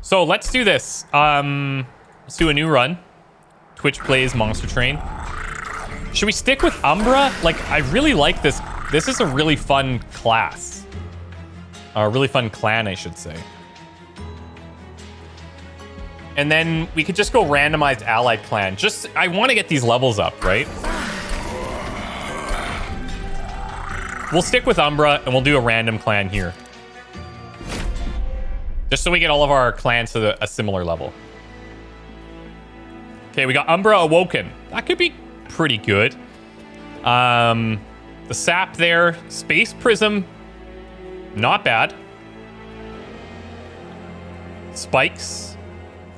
So let's do this. Let's do a new run. Twitch plays Monster Train. Should we stick with Umbra? Like, I really like this. This is a really fun class. A really fun clan, I should say. And then we could just go randomized allied clan. Just, I want to get these levels up, right? We'll stick with Umbra and we'll do a random clan here. Just so we get all of our clans to a similar level. Okay, we got Umbra Awoken. That could be pretty good. The sap there. Space Prism. Not bad. Spikes.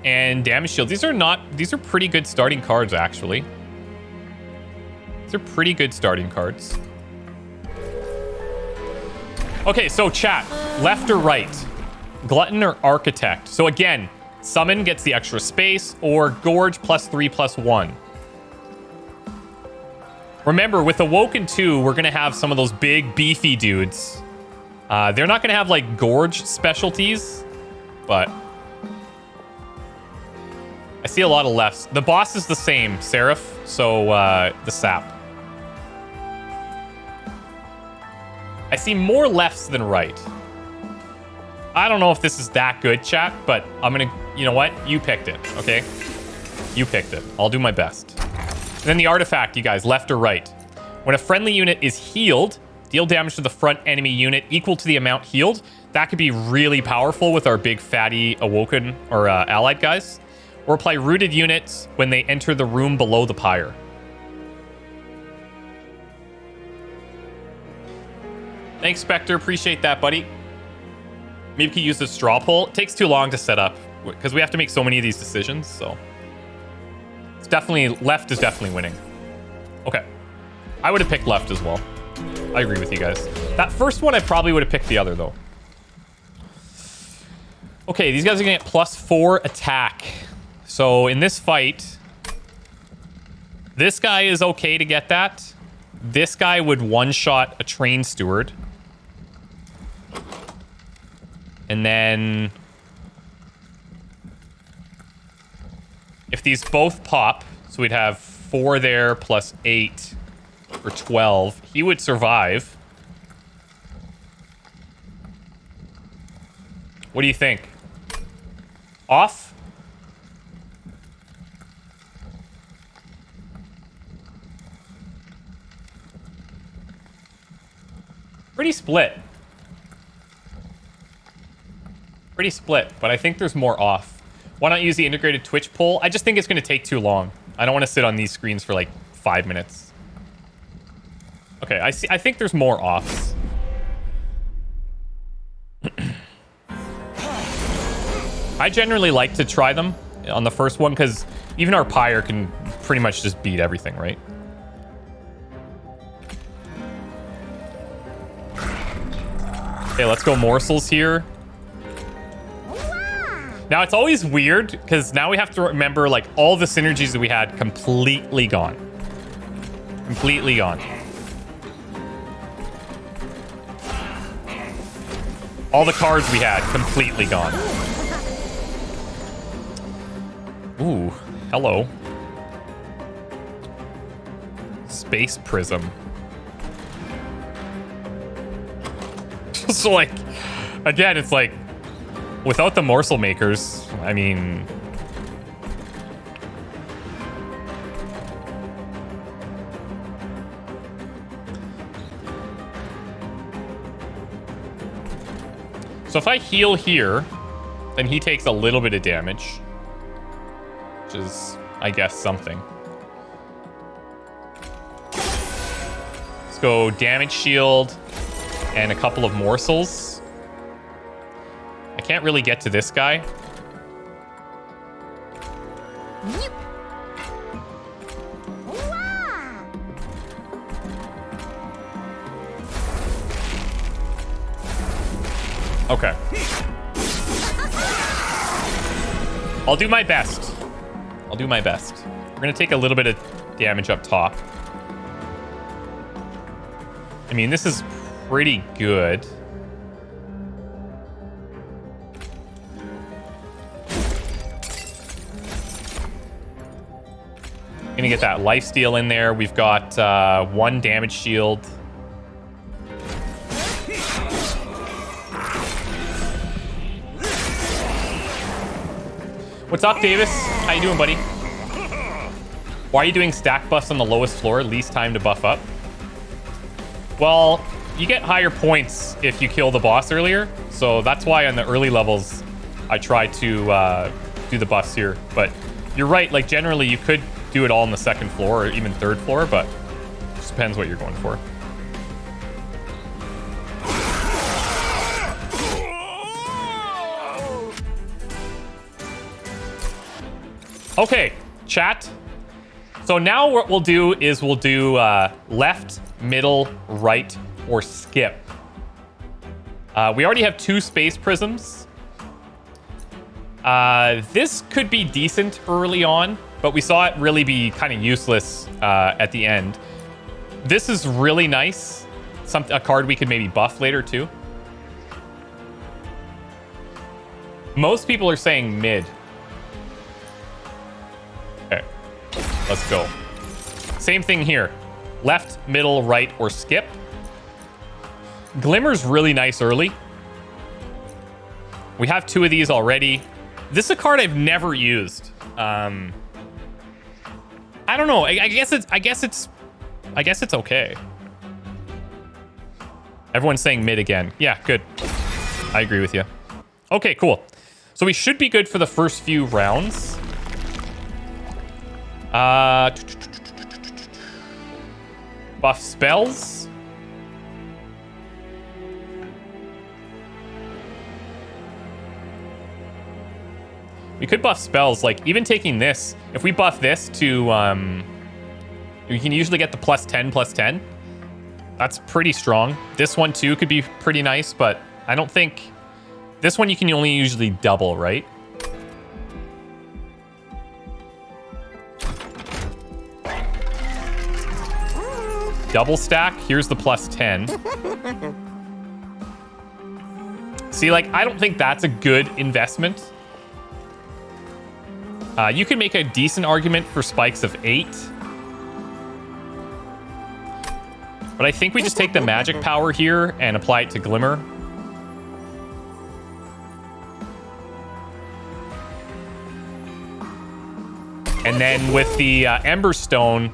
And Damage Shield. These are pretty good starting cards, actually. These are pretty good starting cards. Okay, so chat. Left or right? Glutton or Architect? So again, Summon gets the extra space, or Gorge +3/+1. Remember, with Awoken 2, we're going to have some of those big, beefy dudes. They're not going to have, like, Gorge specialties, but I see a lot of lefts. The boss is the same, Seraph, so the sap. I see more lefts than right. I don't know if this is that good, chat, but I'm gonna, you know what? You picked it, okay? You picked it. I'll do my best. And then the artifact, you guys, left or right. When a friendly unit is healed, deal damage to the front enemy unit equal to the amount healed. That could be really powerful with our big fatty Awoken or allied guys. Or apply rooted units when they enter the room below the pyre. Thanks, Spectre. Appreciate that, buddy. Maybe we could use the straw poll. It takes too long to set up because we have to make so many of these decisions. So it's definitely left is definitely winning. Okay, I would have picked left as well. I agree with you guys. That first one, I probably would have picked the other though. Okay, these guys are gonna get +4 attack. So in this fight, this guy is okay to get that. This guy would one-shot a train steward. And then if these both pop, so we'd have 4 there plus 8 for 12. He would survive. What do you think? Off? Pretty split. Pretty split, but I think there's more off. Why not use the integrated Twitch poll? I just think it's going to take too long. I don't want to sit on these screens for like 5 minutes. Okay, I think there's more offs. I generally like to try them on the first one because even our pyre can pretty much just beat everything, right? Okay, let's go morsels here. Now, it's always weird, because now we have to remember, like, all the synergies that we had completely gone. Completely gone. All the cards we had, completely gone. Ooh, hello. Space Prism. So, like, again, it's like, without the morsel makers, I mean... So if I heal here, then he takes a little bit of damage. Which is, I guess, something. Let's go damage shield and a couple of morsels. I can't really get to this guy. Okay. I'll do my best. I'll do my best. We're gonna take a little bit of damage up top. I mean, this is pretty good. Gonna get that lifesteal in there. We've got 1 damage shield. What's up, Davis? How you doing, buddy? Why are you doing stack buffs on the lowest floor? Least time to buff up? Well, you get higher points if you kill the boss earlier. So that's why on the early levels, I try to do the buffs here. But you're right, like generally you could do it all on the 2nd floor or even 3rd floor, but it just depends what you're going for. Okay, chat. So now what we'll do is we'll do left, middle, right, or skip. We already have 2 space prisms. This could be decent early on, but we saw it really be kind of useless at the end. This is really nice. A card we could maybe buff later too. Most people are saying mid. Okay, let's go. Same thing here. Left, middle, right, or skip. Glimmer's really nice early. We have 2 of these already. This is a card I've never used. I don't know. I guess it's okay. Everyone's saying mid again. Yeah, good. I agree with you. Okay, cool. So we should be good for the first few rounds. Buff spells. We could buff spells, like even taking this. If we buff this to, you can usually get the +10/+10. That's pretty strong. This one too could be pretty nice, but I don't think this one you can only usually double, right? Double stack. Here's the +10. See, like I don't think that's a good investment. You can make a decent argument for spikes of 8. But I think we just take the magic power here and apply it to Glimmer. And then with the Ember Stone,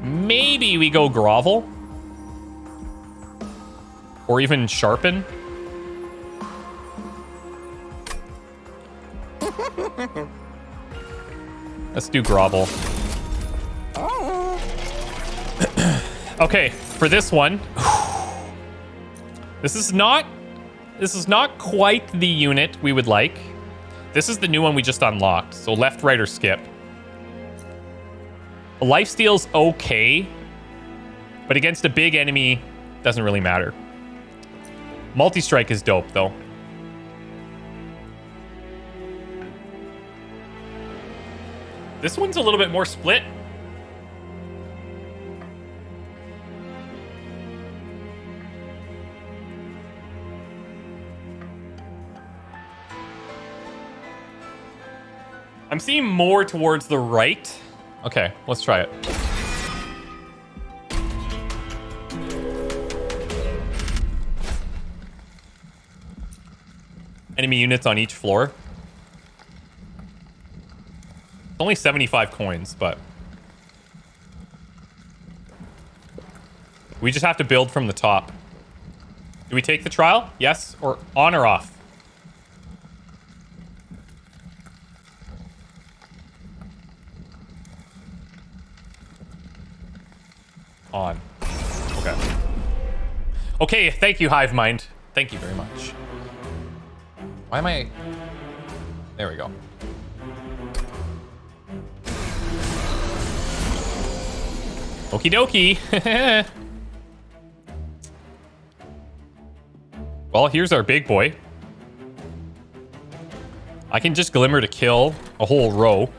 maybe we go Grovel. Or even Sharpen. Let's do Grovel. Okay, for this one, this is not quite the unit we would like. This is the new one we just unlocked. So left, right, or skip. Lifesteal's okay, but against a big enemy, doesn't really matter. Multi-strike is dope though. This one's a little bit more split. I'm seeing more towards the right. Okay, let's try it. Enemy units on each floor. It's only 75 coins, but we just have to build from the top. Do we take the trial? Yes, or on or off? On. Okay. Okay, thank you, Hive Mind. Thank you very much. Why am I... There we go. Okie dokie. Well, here's our big boy. I can just Glimmer to kill a whole row.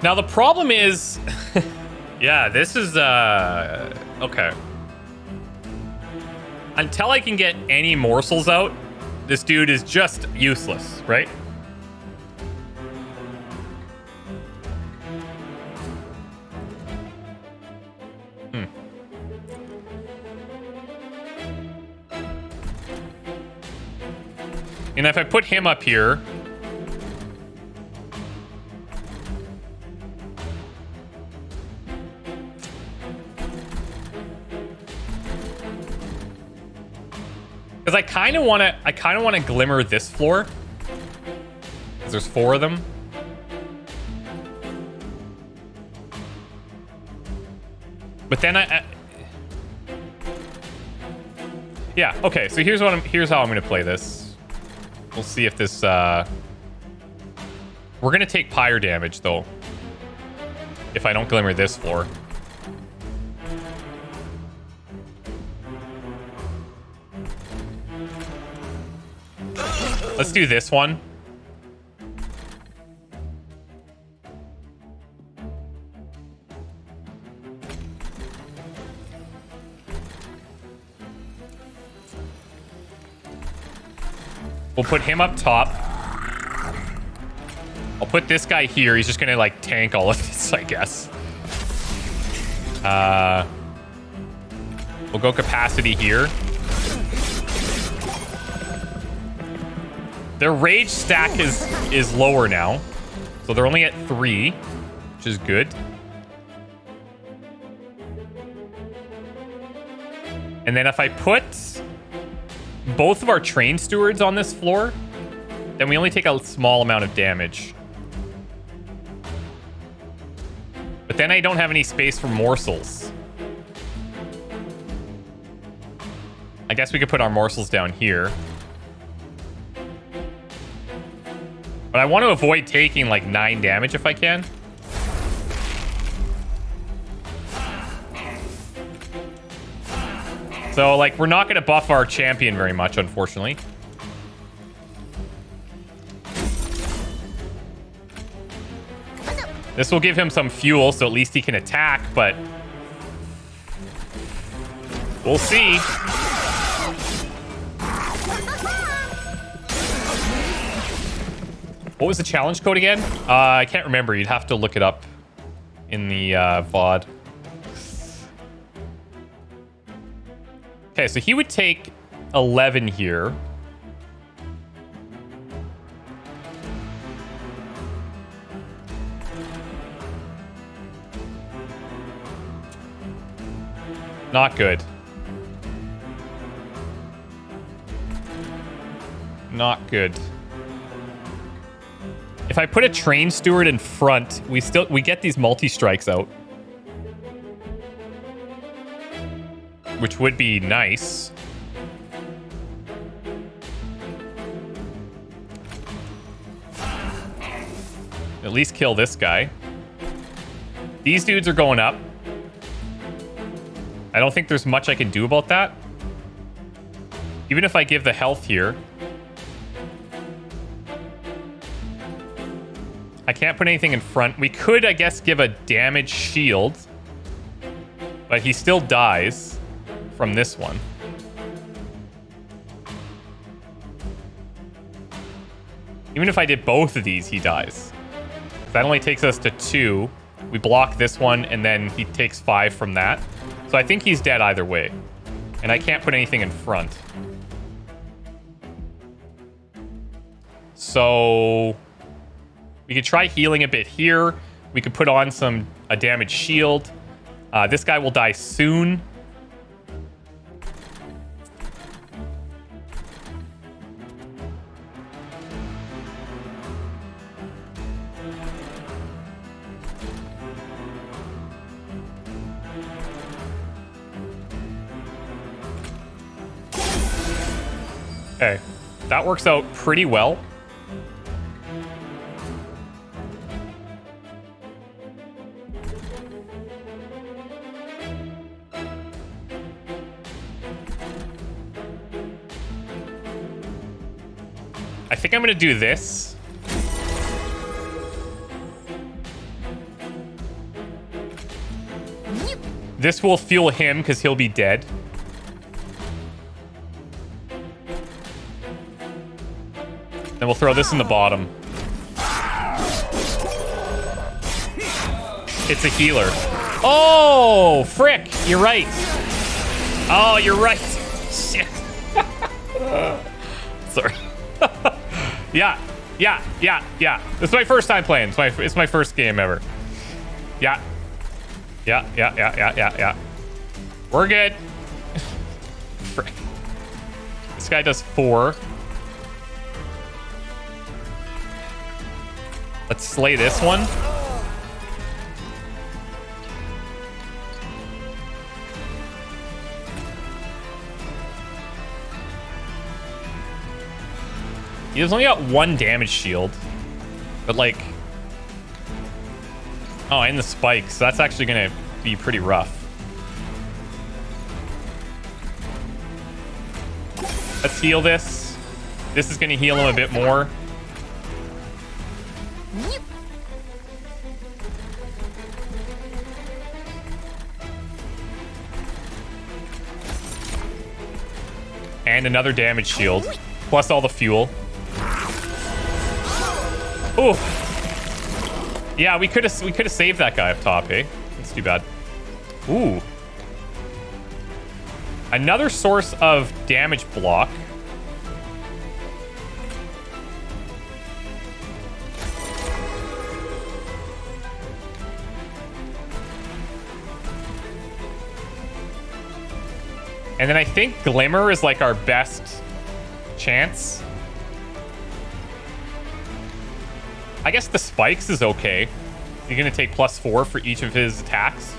Now the problem is, yeah, this is okay. Until I can get any morsels out, this dude is just useless, right? And if I put him up here... Because I kind of want to glimmer this floor. Because there's 4 of them. But then yeah, okay, so here's how I'm going to play this. We'll see if this... We're going to take pyre damage, though. If I don't glimmer this floor. Let's do this one. We'll put him up top. I'll put this guy here. He's just gonna like tank all of this, I guess. We'll go capacity here. Their rage stack is lower now. So they're only at 3, which is good. And then if I put both of our train stewards on this floor, then we only take a small amount of damage. But then I don't have any space for morsels. I guess we could put our morsels down here. But I want to avoid taking like 9 damage if I can. So, like, we're not going to buff our champion very much, unfortunately. This will give him some fuel, so at least he can attack, but... we'll see. What was the challenge code again? I can't remember. You'd have to look it up in the VOD. Okay, so he would take 11 here. Not good. Not good. If I put a train steward in front, we get these multi-strikes out. Which would be nice. At least kill this guy. These dudes are going up. I don't think there's much I can do about that. Even if I give the health here. I can't put anything in front. We could, I guess, give a damage shield. But he still dies from this one. Even if I did both of these, he dies. That only takes us to 2. We block this one, and then he takes 5 from that. So I think he's dead either way. And I can't put anything in front. So we could try healing a bit here. We could put on a damage shield. This guy will die soon. Okay, that works out pretty well. I think I'm going to do this. This will fuel him because he'll be dead. Then we'll throw this in the bottom. It's a healer. Oh, frick. You're right. Oh, you're right. Shit. Sorry. Yeah. This is my first time playing. It's my first game ever. Yeah. We're good. Frick. This guy does 4. Let's slay this one. He's only got 1 damage shield. But like... Oh, and the spikes. That's actually going to be pretty rough. Let's heal this. This is going to heal him a bit more. And another damage shield. Plus all the fuel. Ooh. Yeah, we could have saved that guy up top, eh? That's too bad. Ooh. Another source of damage block. And then I think Glimmer is like our best chance. I guess the spikes is okay. You're going to take +4 for each of his attacks.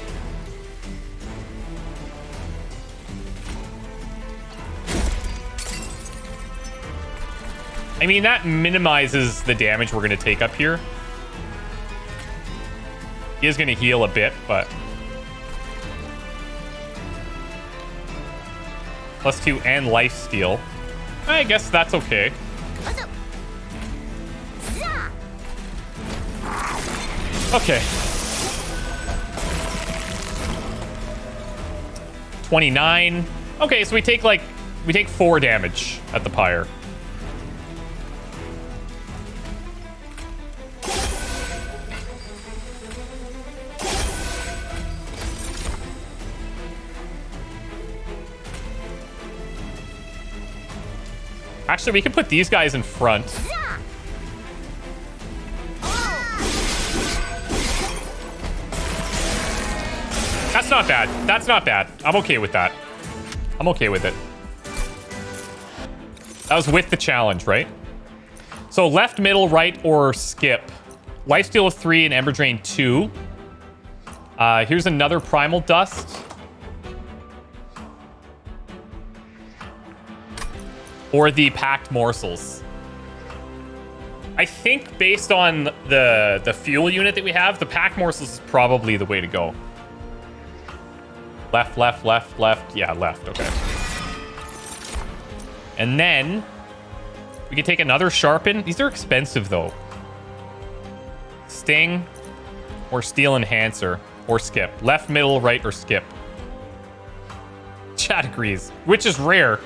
I mean, that minimizes the damage we're going to take up here. He is going to heal a bit, but... +2 and lifesteal. I guess that's okay. Okay. 29. Okay, so we take 4 damage at the pyre. Actually, we can put these guys in front. That's not bad. That's not bad. I'm okay with that. I'm okay with it. That was with the challenge, right? So left, middle, right, or skip. Lifesteal of 3 and Ember Drain 2. Here's another Primal Dust. Or the Packed Morsels. I think based on the fuel unit that we have, the Packed Morsels is probably the way to go. Left, left, left, left. Yeah, left. Okay. And then we can take another Sharpen. These are expensive, though. Sting or Steel Enhancer or skip. Left, middle, right, or skip. Chat agrees, which is rare.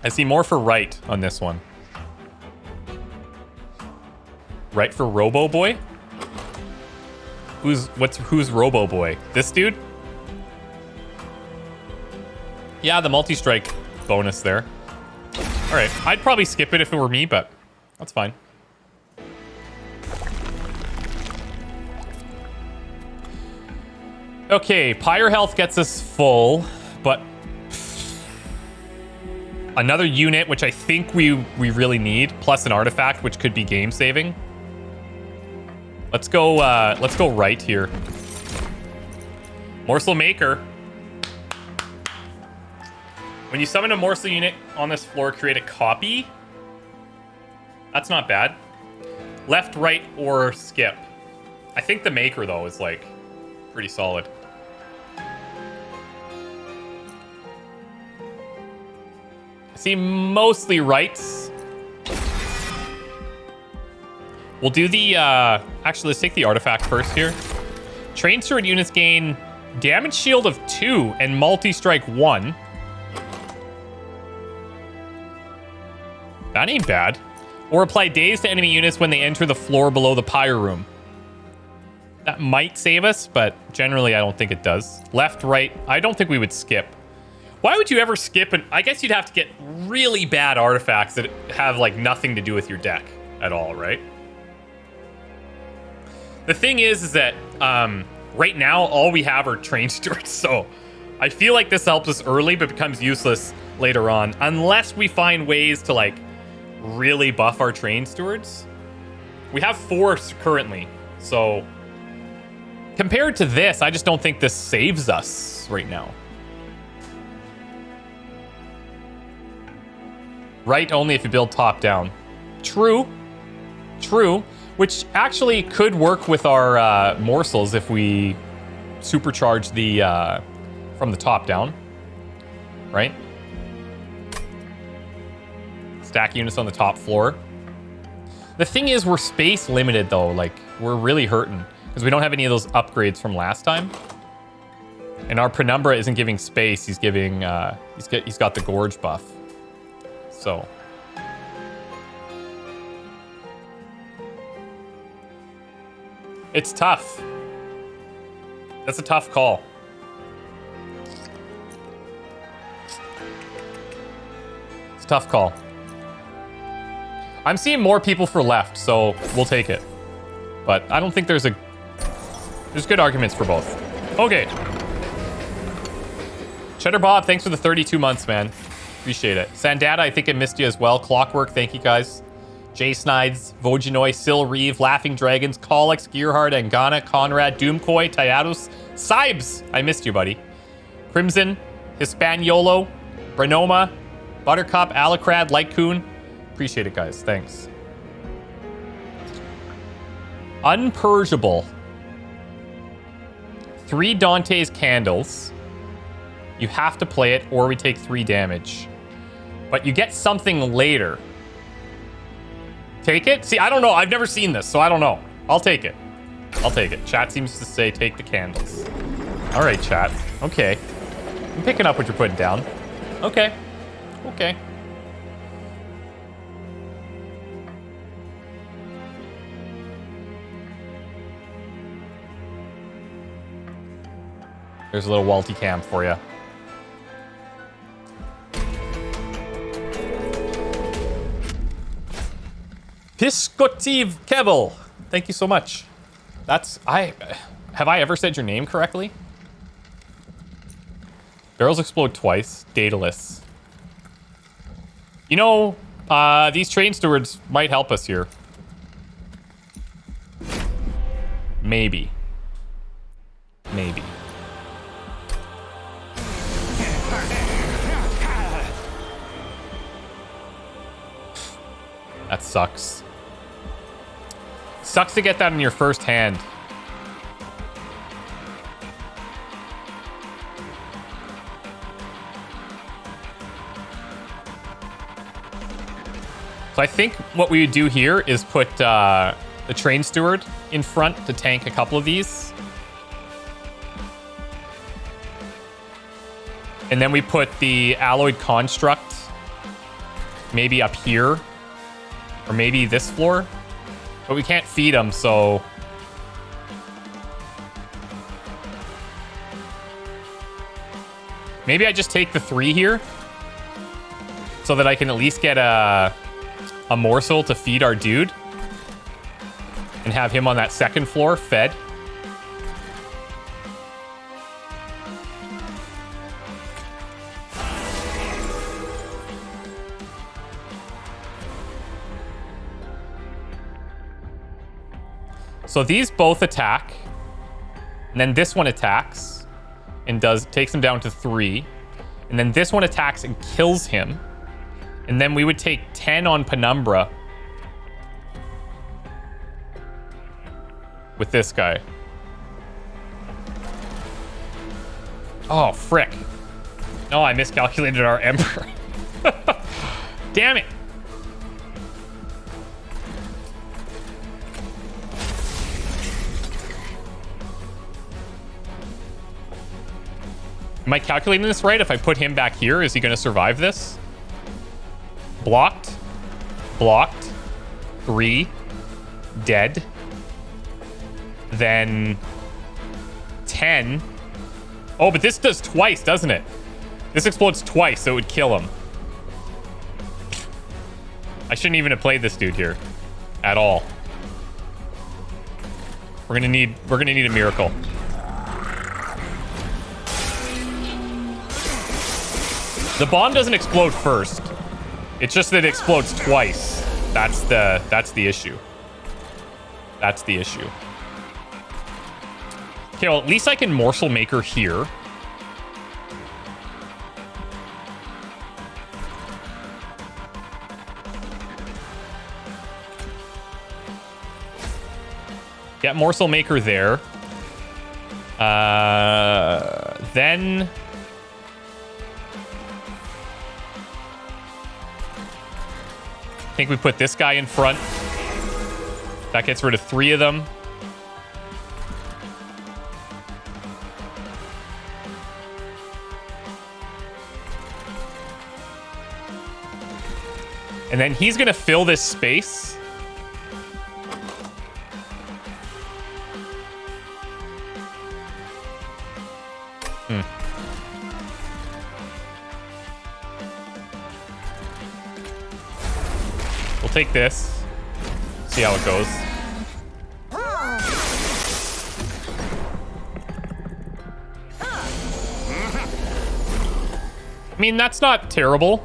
I see more for right on this one. Right for Robo Boy? Who's Robo Boy? This dude? Yeah, the multi-strike bonus there. All right, I'd probably skip it if it were me, but that's fine. Okay, Pyre health gets us full, but another unit, which I think we really need, plus an artifact, which could be game saving. Let's go right here. Morsel Maker. When you summon a morsel unit on this floor, create a copy. That's not bad. Left, right, or skip. I think the Maker, though, is like pretty solid. I see mostly rights. We'll do the, actually, let's take the artifact first here. Train sword units gain Damage shield of 2 and multi-strike 1. That ain't bad. Or apply daze to enemy units when they enter the floor below the pyre room. That might save us, but generally I don't think it does. Left, right, I don't think we would skip. Why would you ever skip? And I guess you'd have to get really bad artifacts that have like nothing to do with your deck at all, right? The thing is that right now all we have are train stewards, so I feel like this helps us early but becomes useless later on unless we find ways to like really buff our train stewards. We have 4 currently, so compared to this, I just don't think this saves us right now. Right, only if you build top down. True. True. Which actually could work with our morsels if we supercharge the from the top down. Right? Stack units on the top floor. The thing is, we're space limited though. Like, we're really hurting because we don't have any of those upgrades from last time. And our Penumbra isn't giving space. He's giving he's got the gorge buff. So it's tough. That's a tough call. It's a tough call. I'm seeing more people for left, so we'll take it. But I don't think there's good arguments for both. Okay. Cheddar Bob, thanks for the 32 months, man. Appreciate it. Sandata, I think I missed you as well. Clockwork, thank you guys. Jay Snides, Vojanoy, Sil Reeve, Laughing Dragons, Collix, Gearhard, Angana, Conrad, Doomkoi, Tyados, Sibes, I missed you, buddy. Crimson, Hispaniolo, Brenoma, Buttercup, Alacrad, Lycoon. Appreciate it, guys. Thanks. Unpurgeable. 3 Dante's Candles. You have to play it or we take 3 damage. But you get something later. Take it? See, I don't know. I've never seen this, so I don't know. I'll take it. I'll take it. Chat seems to say take the candles. All right, chat. Okay. I'm picking up what you're putting down. Okay. Okay. There's a little Walty cam for you. Piscotive Kevel. Thank you so much. Have I ever said your name correctly? Barrels explode twice. Daedalus. You know, these train stewards might help us here. Maybe. Maybe. That sucks. Sucks to get that in your first hand. So I think what we would do here is put the train steward in front to tank a couple of these. And then we put the alloyed construct maybe up here. Or maybe this floor. But we can't feed them, so... Maybe I just take the 3 here. So that I can at least get a morsel to feed our dude. And have him on that second floor, fed. So these both attack, and then this one attacks and takes him down to 3, and then this one attacks and kills him, and then we would take 10 on Penumbra with this guy. Oh, frick. No, I miscalculated our Emperor. Damn it. Am I calculating this right? If I put him back here, is he going to survive this? Blocked. Blocked. 3. Dead. Then 10. Oh, but this does twice, doesn't it? This explodes twice, so it would kill him. I shouldn't even have played this dude here at all. We're gonna need a miracle. The bomb doesn't explode first. It's just that it explodes twice. That's the issue. That's the issue. Okay, well, at least I can morsel maker here. Get morsel maker there. Then I think we put this guy in front. That gets rid of 3 of them. And then he's gonna fill this space. We'll take this. See how it goes. I mean, that's not terrible.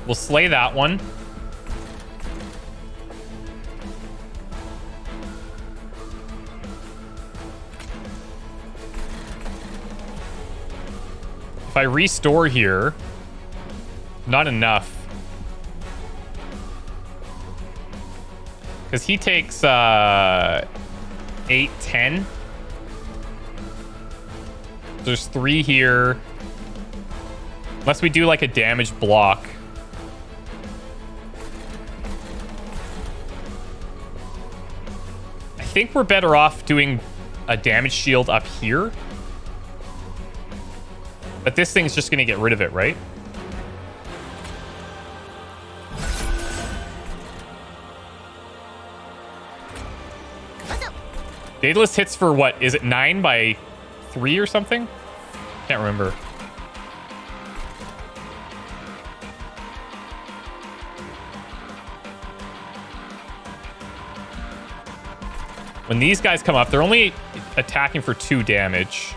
We'll slay that one. If I restore here, not enough. Because he takes 8, 10. There's 3 here. Unless we do like a damage block. I think we're better off doing a damage shield up here. But this thing's just going to get rid of it, right? Daedalus hits for what? Is it 9 by 3 or something? Can't remember. When these guys come up, they're only attacking for 2 damage.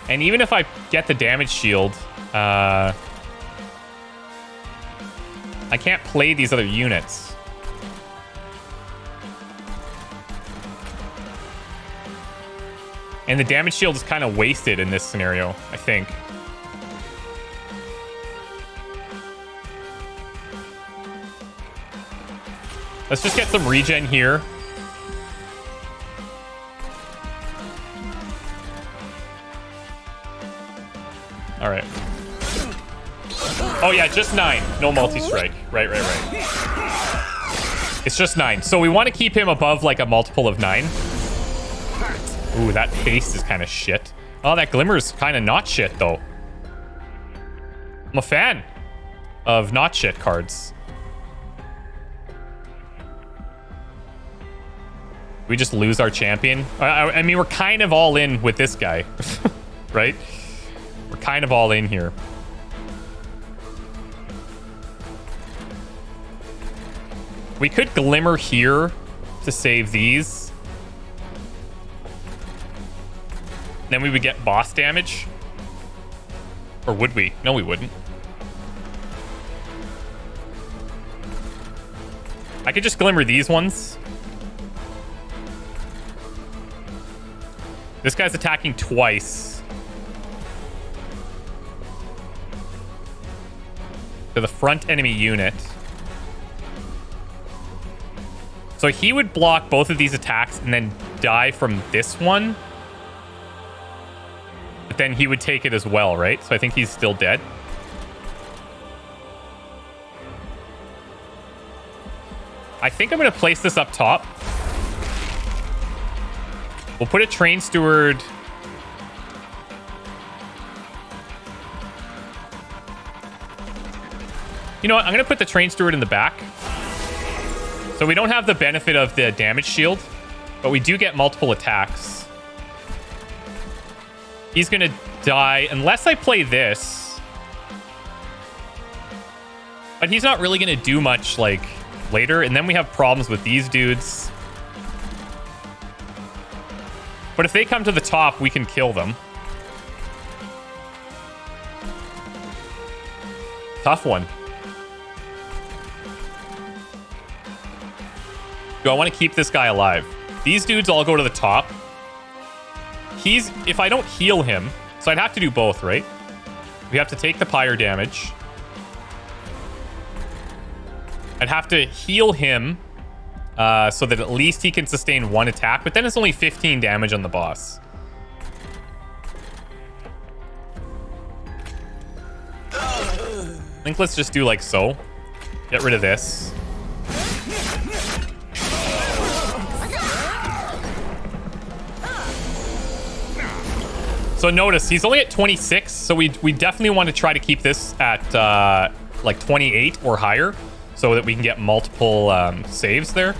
And even if I get the damage shield, I can't play these other units. And the damage shield is kind of wasted in this scenario, I think. Let's just get some regen here. All right. Oh yeah, just 9. No multi-strike. Right. It's just 9. So we want to keep him above like a multiple of 9. Ooh, that face is kind of shit. Oh, that glimmer is kind of not shit though. I'm a fan of not shit cards. We just lose our champion. I mean, we're kind of all in with this guy, right? We're kind of all in here. We could glimmer here to save these. Then we would get boss damage. Or would we? No, we wouldn't. I could just glimmer these ones. This guy's attacking twice. To the front enemy unit. So he would block both of these attacks and then die from this one. But then he would take it as well, right? So I think he's still dead. I think I'm going to place this up top. We'll put a train steward. You know what? I'm going to put the train steward in the back. So we don't have the benefit of the damage shield, but we do get multiple attacks. He's going to die unless I play this. But he's not really going to do much, like, later. And then we have problems with these dudes. But if they come to the top, we can kill them. Tough one. Do I want to keep this guy alive? These dudes all go to the top. If I don't heal him, so I'd have to do both, right? We have to take the pyre damage. I'd have to heal him so that at least he can sustain one attack, but then it's only 15 damage on the boss. I think let's just do like so. Get rid of this. So notice, he's only at 26, so we definitely want to try to keep this at like 28 or higher so that we can get multiple saves there.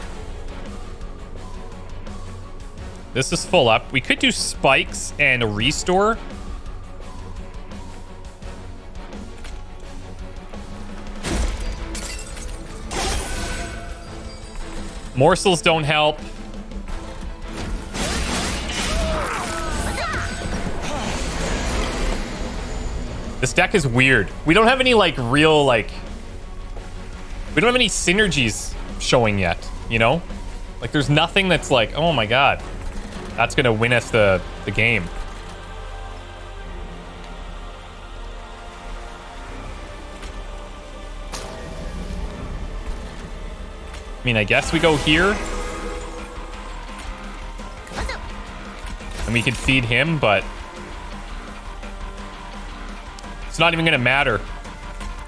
This is full up. We could do spikes and a restore. Morsels don't help. This deck is weird. We don't have any, like, real, like... We don't have any synergies showing yet, you know? Like, there's nothing that's like, oh my god, that's gonna win us the game. I mean, I guess we go here. And we can feed him, but... It's not even gonna matter.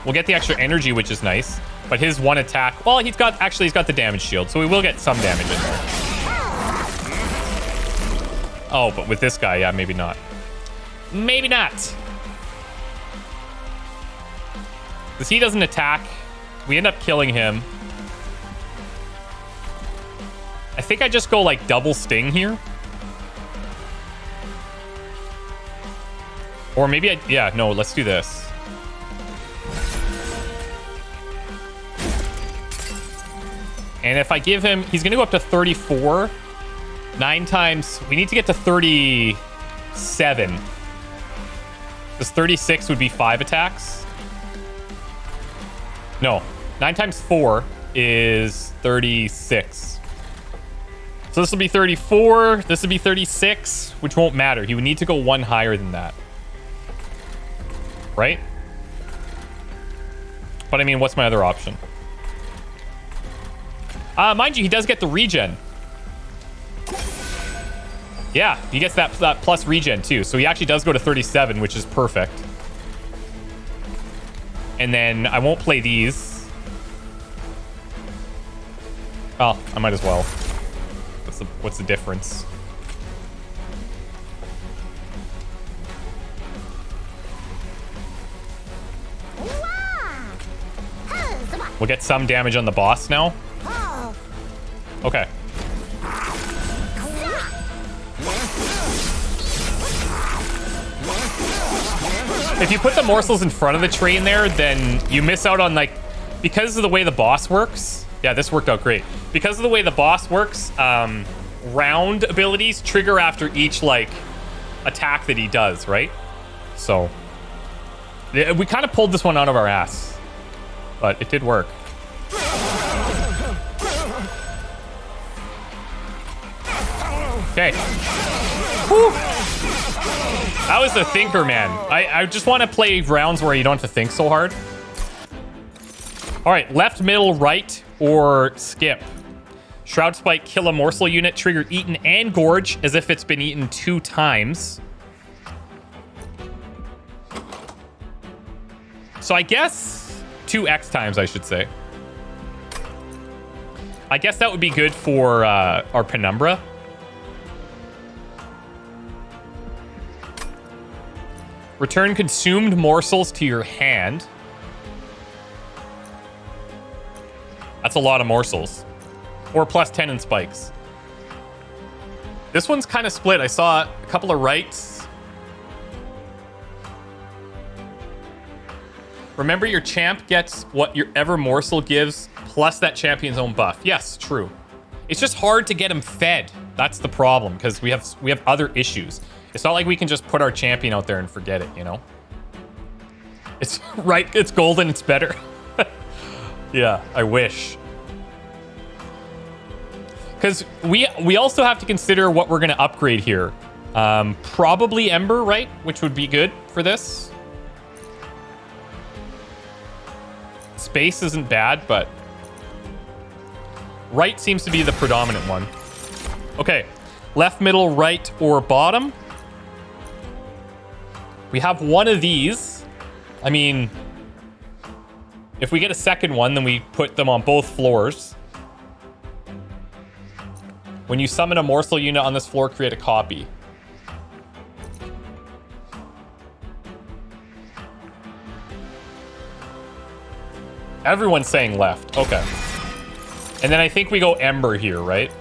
We'll get the extra energy, which is nice. But his one attack... Well, he's got the damage shield, so we will get some damage in there. Oh, but with this guy, yeah, maybe not. Maybe not. Because he doesn't attack. We end up killing him. I think I just go, like, double sting here. Or maybe yeah, no, let's do this. And if I give him, he's going to go up to 34. 9 times, we need to get to 37. Because 36 would be 5 attacks. No, 9 times 4 is 36. So this will be 34, this will be 36, which won't matter. He would need to go 1 higher than that. Right? But I mean, what's my other option? Mind you, he does get the regen. Yeah, he gets that plus regen too. So he actually does go to 37, which is perfect. And then I won't play these. Oh, I might as well. What's the difference? We'll get some damage on the boss now. Okay. If you put the morsels in front of the train there, then you miss out on, like, because of the way the boss works. Yeah, this worked out great. Because of the way the boss works, round abilities trigger after each, like, attack that he does, right? So we kind of pulled this one out of our ass, but it did work. Okay. Whew. That was the thinker, man. I just want to play rounds where you don't have to think so hard. All right, left, middle, right, or skip. Shroud Spike, kill a morsel unit, trigger eaten and gorge as if it's been eaten 2 times. So I guess 2x times, I should say. I guess that would be good for our Penumbra. Return consumed morsels to your hand. That's a lot of morsels. Or plus 10 in spikes. This one's kind of split. I saw a couple of rights. Remember, your champ gets what your ever morsel gives, plus that champion's own buff. Yes, true. It's just hard to get him fed. That's the problem, because we have other issues. It's not like we can just put our champion out there and forget it, you know? It's right, it's golden, it's better. Yeah, I wish. Because we also have to consider what we're going to upgrade here. Probably Ember, right? Which would be good for this. Space isn't bad, but right seems to be the predominant one. Okay, left, middle, right, or bottom. We have one of these. I mean, if we get a second one, then we put them on both floors. When you summon a morsel unit on this floor, create a copy. Everyone's saying left. Okay. And then I think we go Ember here, right?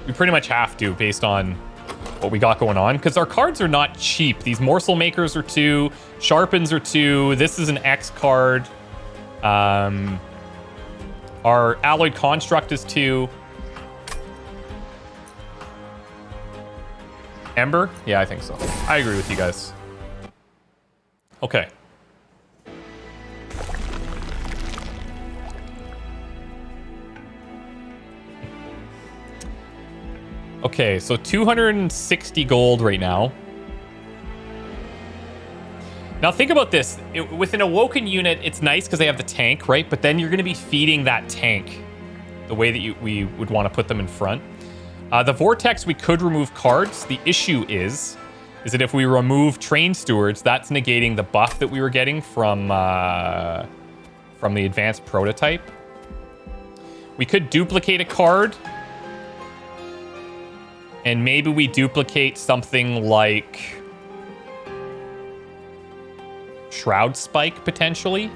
We pretty much have to, based on what we got going on, because our cards are not cheap. These morsel makers are 2, sharpens are 2. This is an X card. Our alloyed construct is 2. Ember? Yeah, I think so. I agree with you guys. Okay. Okay, so 260 gold right now. Now think about this. With an Awoken unit, it's nice because they have the tank, right? But then you're going to be feeding that tank the way that we would want to put them in front. The Vortex, we could remove cards. The issue is that if we remove Train Stewards, that's negating the buff that we were getting from the advanced prototype. We could duplicate a card. And maybe we duplicate something like Shroud Spike, potentially.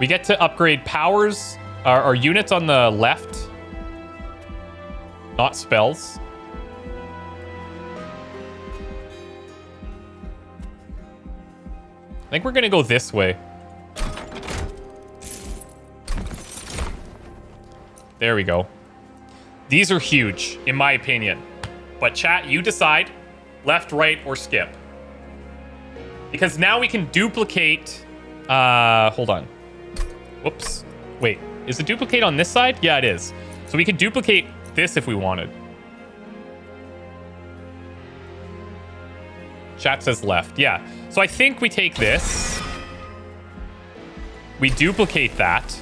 We get to upgrade powers, our units on the left, not spells. I think we're gonna go this way. There we go. These are huge, in my opinion. But chat, you decide, left, right, or skip. Because now we can duplicate, hold on. Whoops. Wait, is the duplicate on this side? Yeah, it is. So we could duplicate this if we wanted. Chat says left. Yeah. So I think we take this. We duplicate that.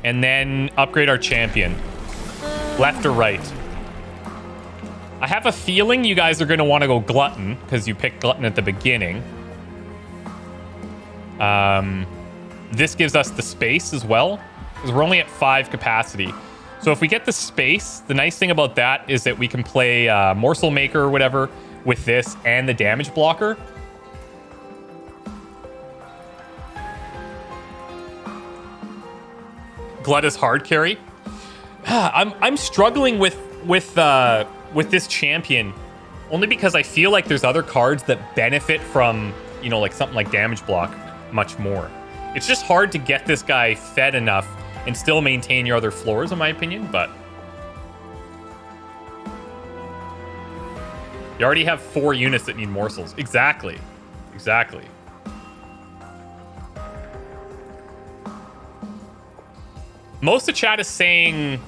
And then upgrade our champion. Left or right? I have a feeling you guys are going to want to go Glutton, because you picked Glutton at the beginning. This gives us the space as well, because we're only at 5 capacity. So if we get the space, the nice thing about that is that we can play Morsel Maker or whatever with this and the damage blocker. Glut is hard carry. I'm struggling with this champion, only because I feel like there's other cards that benefit from, you know, like something like damage block much more. It's just hard to get this guy fed enough and still maintain your other floors, in my opinion, but you already have 4 units that need morsels. Exactly. Exactly. Most of chat is saying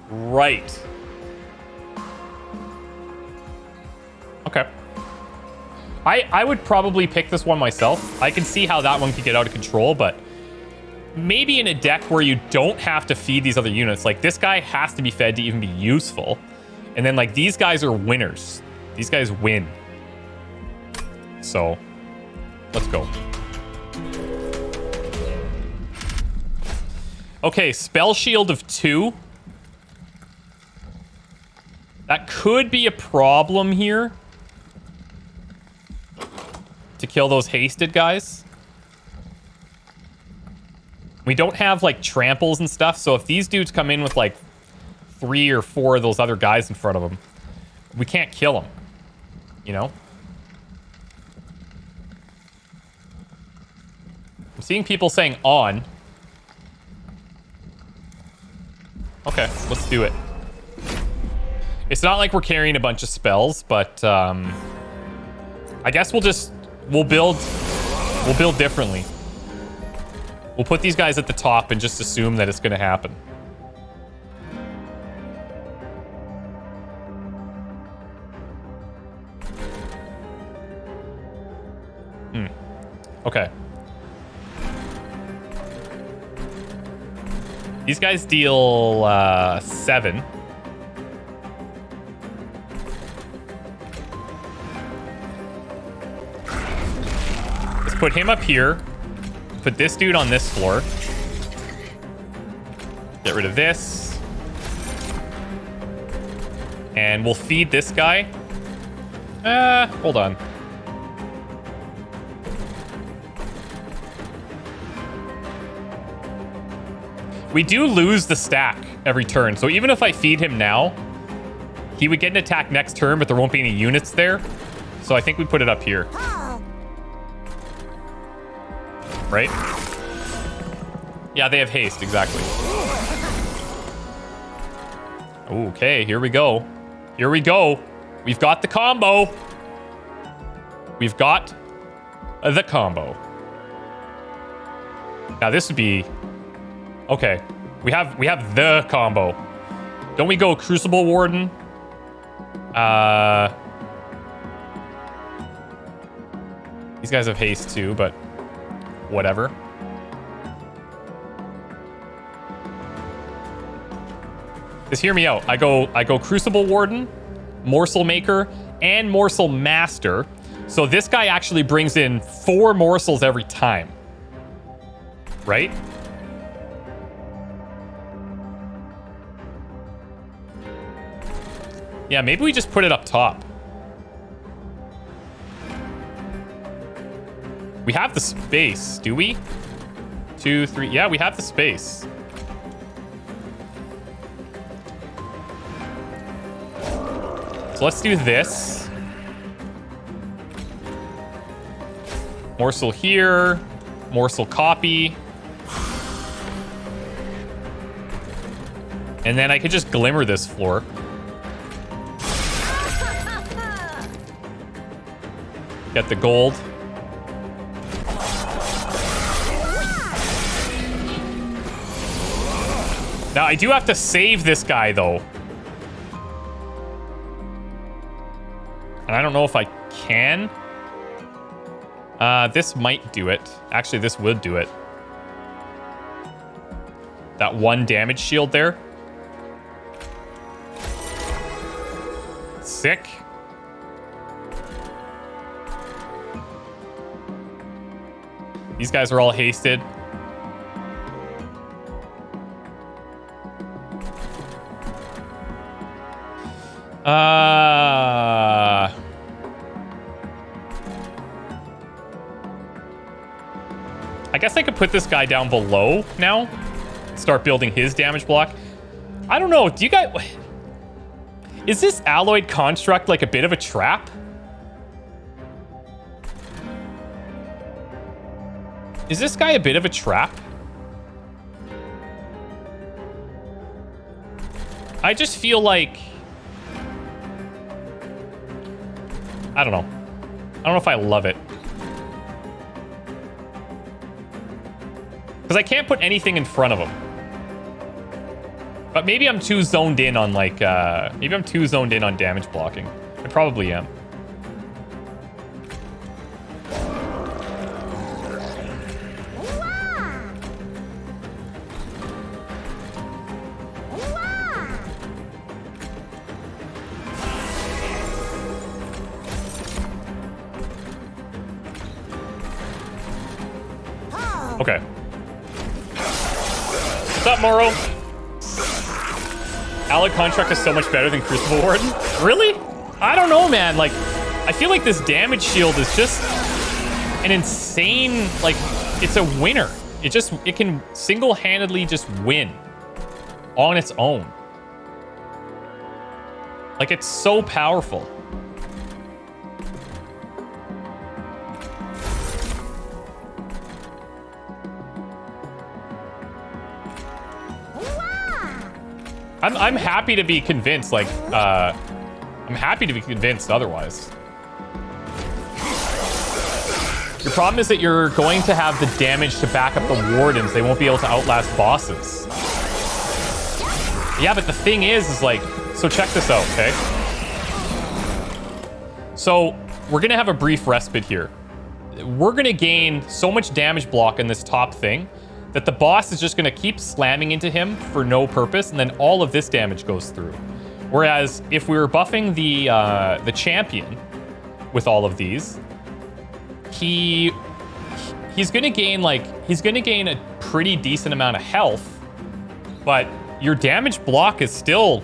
right. Okay. I would probably pick this one myself. I can see how that one could get out of control, but maybe in a deck where you don't have to feed these other units. Like, this guy has to be fed to even be useful. And then, like, these guys are winners. These guys win. So, let's go. Okay, spell shield of 2. That could be a problem here. To kill those hasted guys. We don't have, like, tramples and stuff, so if these dudes come in with, like, 3 or 4 of those other guys in front of them, we can't kill them. You know? I'm seeing people saying on. Okay, let's do it. It's not like we're carrying a bunch of spells, but I guess we'll build differently. We'll put these guys at the top and just assume that it's going to happen. Okay. These guys deal 7. Let's put him up here. Put this dude on this floor. Get rid of this. And we'll feed this guy. Hold on. We do lose the stack every turn. So even if I feed him now, he would get an attack next turn, but there won't be any units there. So I think we put it up here. Right? Yeah, they have haste, exactly. Okay, here we go. Here we go. We've got the combo. We've got the combo. Now this would be... Okay, we have the combo. Don't we go Crucible Warden? These guys have haste too, but whatever. Just hear me out. I go Crucible Warden, Morsel Maker, and Morsel Master. So this guy actually brings in 4 morsels every time. Right? Yeah, maybe we just put it up top. We have the space, do we? 2, 3. Yeah, we have the space. So let's do this. Morsel here. Morsel copy. And then I could just glimmer this floor. Get the gold. Now, I do have to save this guy, though. And I don't know if I can. This might do it. Actually, this would do it. That 1 damage shield there. Sick. These guys are all hasted. I guess I could put this guy down below now. Start building his damage block. I don't know. Do you guys... Is this alloyed construct like a bit of a trap? Is this guy a bit of a trap? I just feel like... I don't know. I don't know if I love it. Because I can't put anything in front of him. But maybe I'm too zoned in on, like, maybe I'm too zoned in on damage blocking. I probably am. Okay. What's up, Moro? Allied Contract is so much better than Crucible Warden. Really? I don't know, man. Like, I feel like this damage shield is just an insane, like, it's a winner. It can single-handedly just win on its own. Like, it's so powerful. I'm happy to be convinced, like, I'm happy to be convinced otherwise. Your problem is that you're going to have the damage to back up the wardens. They won't be able to outlast bosses. Yeah, but the thing is like, so check this out, okay? So we're gonna have a brief respite here. We're gonna gain so much damage block in this top thing that the boss is just gonna keep slamming into him for no purpose, and then all of this damage goes through. Whereas if we were buffing the champion with all of these, he's gonna gain a pretty decent amount of health, but your damage block is still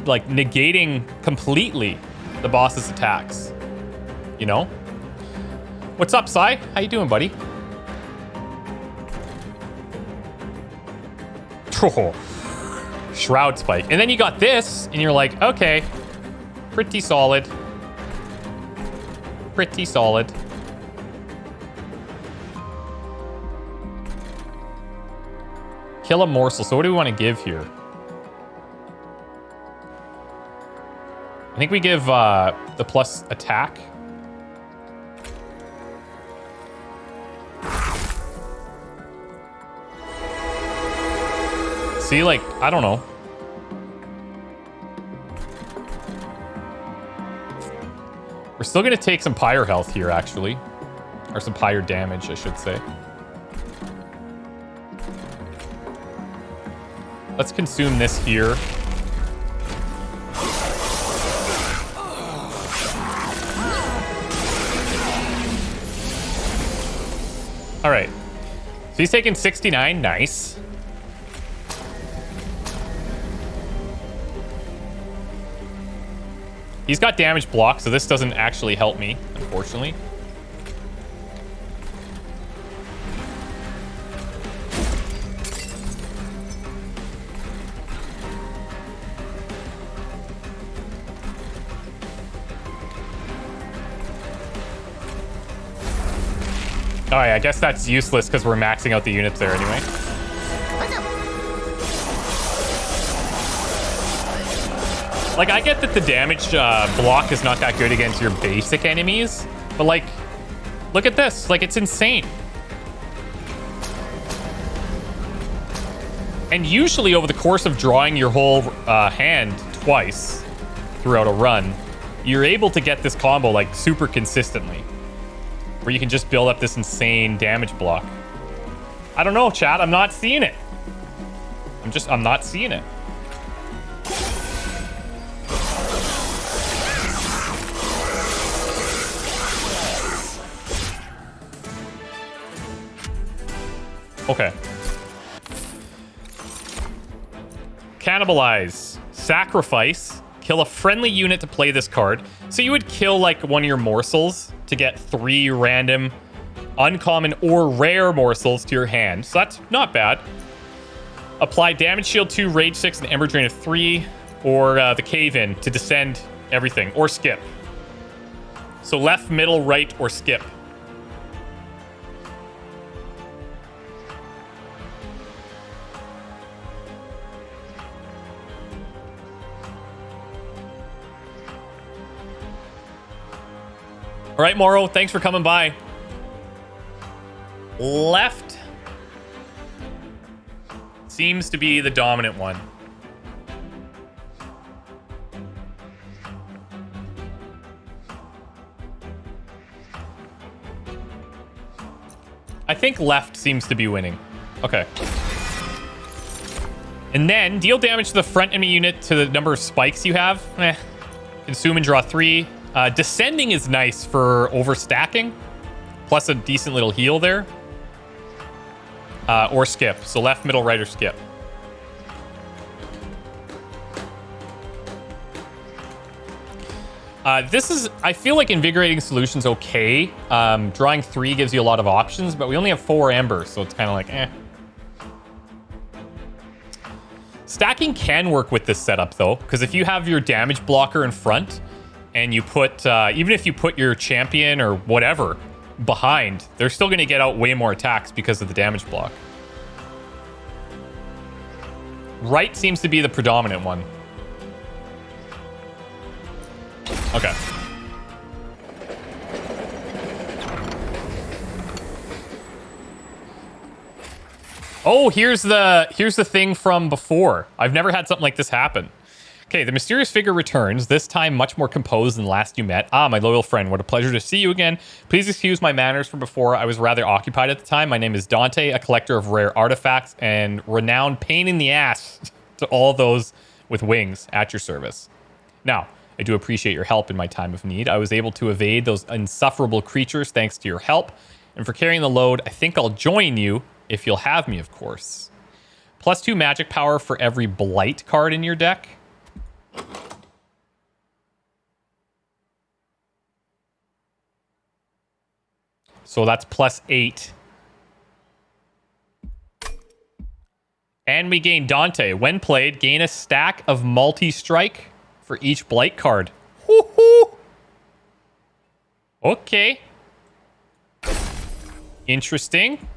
like negating completely the boss's attacks. You know? What's up, Sai? How you doing, buddy? Oh, Shroud Spike. And then you got this, and you're like, okay, pretty solid. Pretty solid. Kill a morsel. So what do we want to give here? I think we give the plus attack. See, like, I don't know. We're still going to take some pyre health here, actually. Or some pyre damage, I should say. Let's consume this here. All right. So he's taking 69. Nice. He's got damage block, so this doesn't actually help me, unfortunately. All right, I guess that's useless because we're maxing out the units there anyway. Like, I get that the damage block is not that good against your basic enemies, but, like, look at this. Like, it's insane. And usually over the course of drawing your whole hand twice throughout a run, you're able to get this combo, like, super consistently, where you can just build up this insane damage block. I don't know, chat. I'm not seeing it. I'm not seeing it. Okay. Cannibalize. Sacrifice. Kill a friendly unit to play this card. So you would kill like one of your morsels to get 3 random uncommon or rare morsels to your hand. So that's not bad. Apply damage shield 2, rage 6, and ember drain of 3, or the cave in to descend everything, or skip. So left, middle, right, or skip. All right, Moro, thanks for coming by. Left seems to be the dominant one. I think left seems to be winning. Okay. And then deal damage to the front enemy unit to the number of spikes you have. Consume and draw 3. Descending is nice for overstacking. Plus a decent little heal there. Or skip. So left, middle, right, or skip. This is, I feel like Invigorating Solution's okay. Drawing 3 gives you a lot of options, but we only have 4 amber, so it's kind of like, eh. Stacking can work with this setup, though, because if you have your damage blocker in front, and you put, even if you put your champion or whatever behind, they're still going to get out way more attacks because of the damage block. Right seems to be the predominant one. Okay. Oh, here's the thing from before. I've never had something like this happen. Okay, the mysterious figure returns, this time much more composed than last you met. Ah, my loyal friend, what a pleasure to see you again. Please excuse my manners from before. I was rather occupied at the time. My name is Dante, a collector of rare artifacts and renowned pain in the ass to all those with wings at your service. Now, I do appreciate your help in my time of need. I was able to evade those insufferable creatures thanks to your help. And for carrying the load, I think I'll join you if you'll have me, of course. +2 magic power for every blight card in your deck. So that's +8. And we gain Dante. When played, gain a stack of multi-strike for each blight card. Woohoo! Okay. Interesting.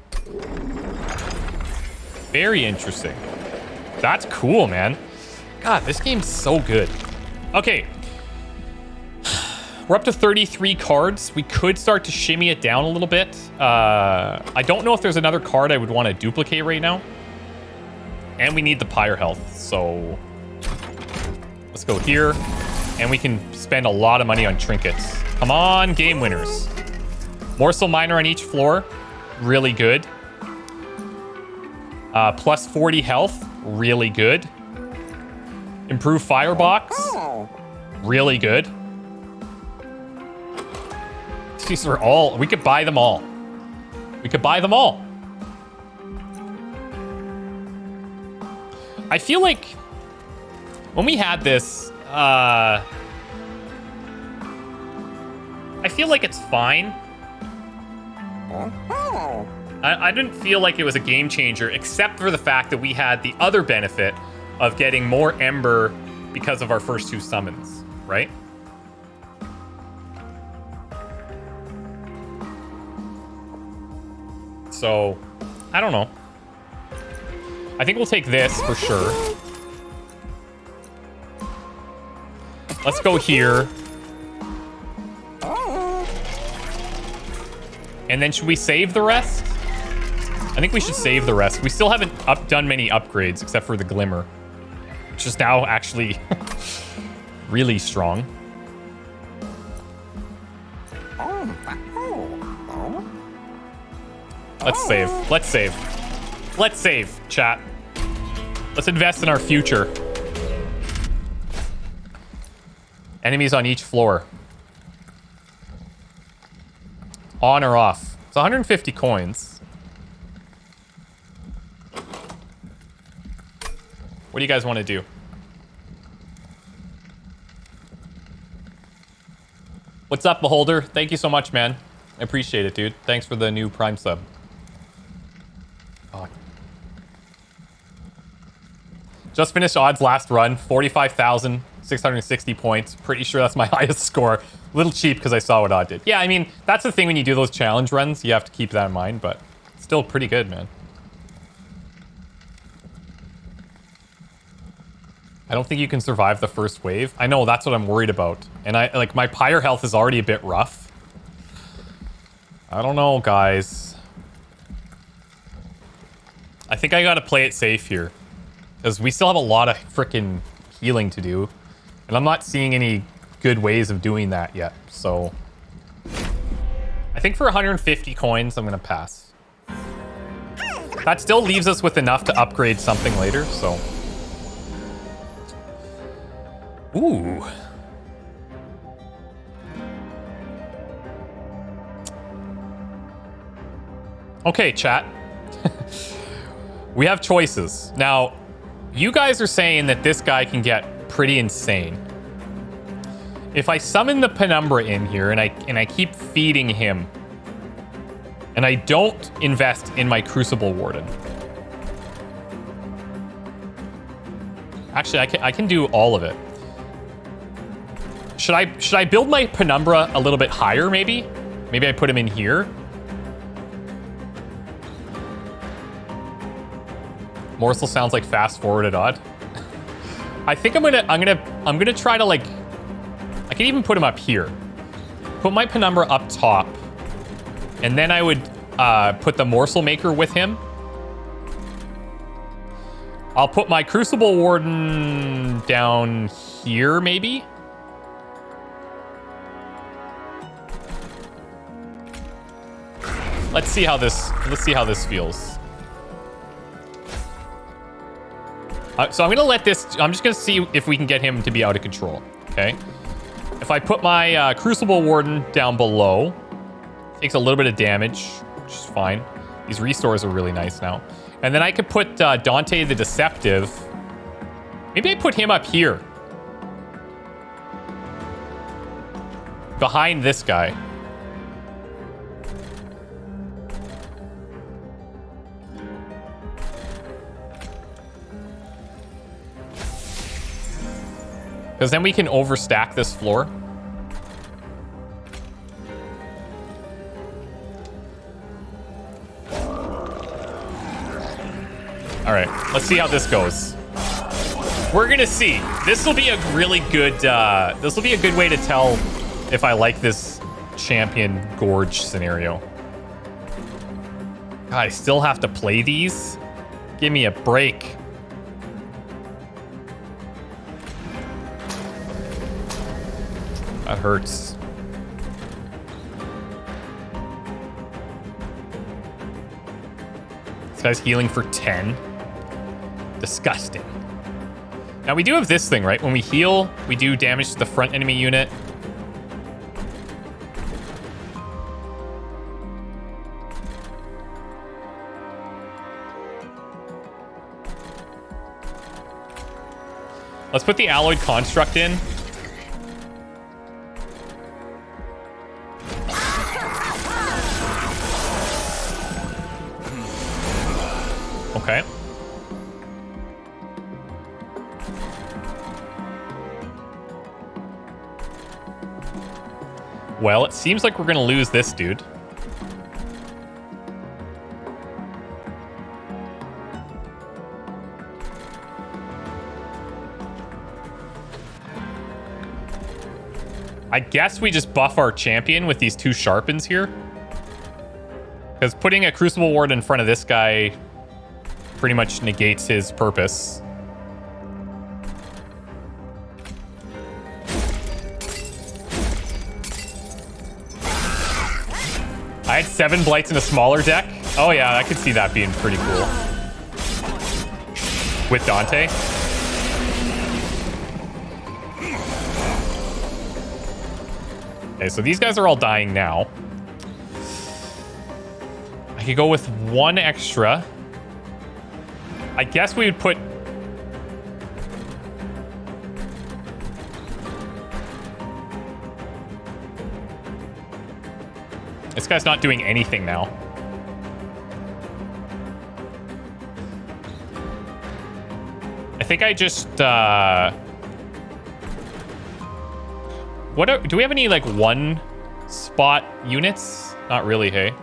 Very interesting. That's cool, man. God, this game's so good. Okay. We're up to 33 cards. We could start to shimmy it down a little bit. I don't know if there's another card I would want to duplicate right now. And we need the pyre health, so let's go here. And we can spend a lot of money on trinkets. Come on, game winners. Morsel miner on each floor. Really good. Plus 40 health. Really good. Improve firebox. Really good. These are all... We could buy them all. We could buy them all. I feel like when we had this, I feel like it's fine. I didn't feel like it was a game changer, except for the fact that we had the other benefit of getting more Ember because of our first 2 summons, right? So, I don't know. I think we'll take this for sure. Let's go here. And then should we save the rest? I think we should save the rest. We still haven't done many upgrades except for the Glimmer, which is now actually really strong. Let's save. Let's save. Let's save, chat. Let's invest in our future. Enemies on each floor. On or off. It's 150 coins. What do you guys want to do? What's up, Beholder? Thank you so much, man. I appreciate it, dude. Thanks for the new Prime sub. Oh. Just finished Odd's last run. 45,660 points. Pretty sure that's my highest score. A little cheap because I saw what Odd did. Yeah, I mean, that's the thing when you do those challenge runs. You have to keep that in mind, but still pretty good, man. I don't think you can survive the first wave. I know, that's what I'm worried about. And my pyre health is already a bit rough. I don't know, guys. I think I gotta play it safe here. Because we still have a lot of freaking healing to do. And I'm not seeing any good ways of doing that yet. So I think for 150 coins, I'm gonna pass. That still leaves us with enough to upgrade something later, so. Ooh. Okay, chat. We have choices. Now, you guys are saying that this guy can get pretty insane. If I summon the Penumbra in here and I keep feeding him, and I don't invest in my Crucible Warden. Actually, I can do all of it. Should I build my Penumbra a little bit higher, maybe? Maybe I put him in here. Morsel sounds like fast forwarded odd. I think I'm gonna try to like. I can even put him up here. Put my Penumbra up top, and then I would put the Morsel Maker with him. I'll put my Crucible Warden down here, maybe. Let's see how this feels. So I'm gonna let this. I'm just gonna see if we can get him to be out of control. Okay. If I put my Crucible Warden down below, takes a little bit of damage, which is fine. These restores are really nice now. And then I could put Dante the Deceptive. Maybe I put him up here. Behind this guy. Because then we can overstack this floor. All right, let's see how this goes. We're gonna see. This will be a really good. This will be a good way to tell if I like this champion gorge scenario. God, I still have to play these. Give me a break. That hurts. This guy's healing for 10. Disgusting. Now we do have this thing, right? When we heal, we do damage to the front enemy unit. Let's put the alloyed construct in. Okay. Well, it seems like we're gonna lose this dude. I guess we just buff our champion with these two sharpens here. Because putting a Crucible Ward in front of this guy pretty much negates his purpose. I had 7 blights in a smaller deck. Oh yeah, I could see that being pretty cool. With Dante. Okay, so these guys are all dying now. I could go with 1 extra. I guess we would put... This guy's not doing anything now. I think I just... do we have any, like, 1-spot units? Not really, hey?